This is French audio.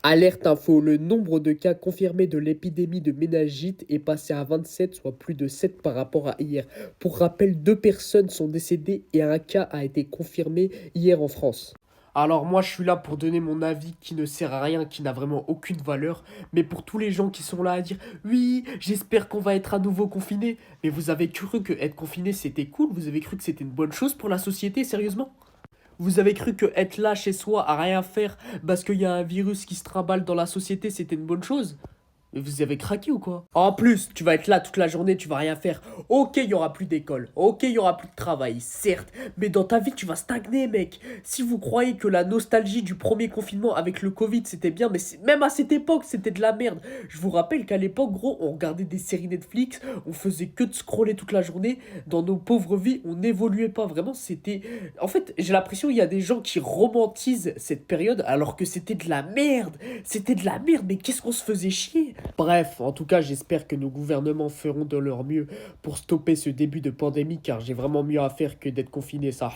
Alerte info, le nombre de cas confirmés de l'épidémie de méningite est passé à 27, soit plus de 7 par rapport à hier. Pour rappel, 2 personnes sont décédées et un cas a été confirmé hier en France. Alors moi je suis là pour donner mon avis qui ne sert à rien, qui n'a vraiment aucune valeur, mais pour tous les gens qui sont là à dire oui, j'espère qu'on va être à nouveau confiné, mais vous avez cru que être confiné c'était cool, vous avez cru que c'était une bonne chose pour la société, sérieusement? Vous avez cru que être là chez soi à rien faire parce qu'il y a un virus qui se trimballe dans la société, c'était une bonne chose? Mais vous avez craqué ou quoi? En plus, tu vas être là toute la journée, tu vas rien faire. Ok, il y aura plus d'école. Ok, il y aura plus de travail, certes. Mais dans ta vie, tu vas stagner, mec. Si vous croyez que la nostalgie du premier confinement avec le Covid, c'était bien, mais même à cette époque, c'était de la merde. Je vous rappelle qu'à l'époque, gros, on regardait des séries Netflix, on faisait que de scroller toute la journée. Dans nos pauvres vies, on n'évoluait pas. Vraiment, c'était... En fait, j'ai l'impression qu'il y a des gens qui romantisent cette période alors que c'était de la merde. C'était de la merde, mais qu'est-ce qu'on se faisait chier? Bref, en tout cas, j'espère que nos gouvernements feront de leur mieux pour stopper ce début de pandémie car j'ai vraiment mieux à faire que d'être confiné, ça.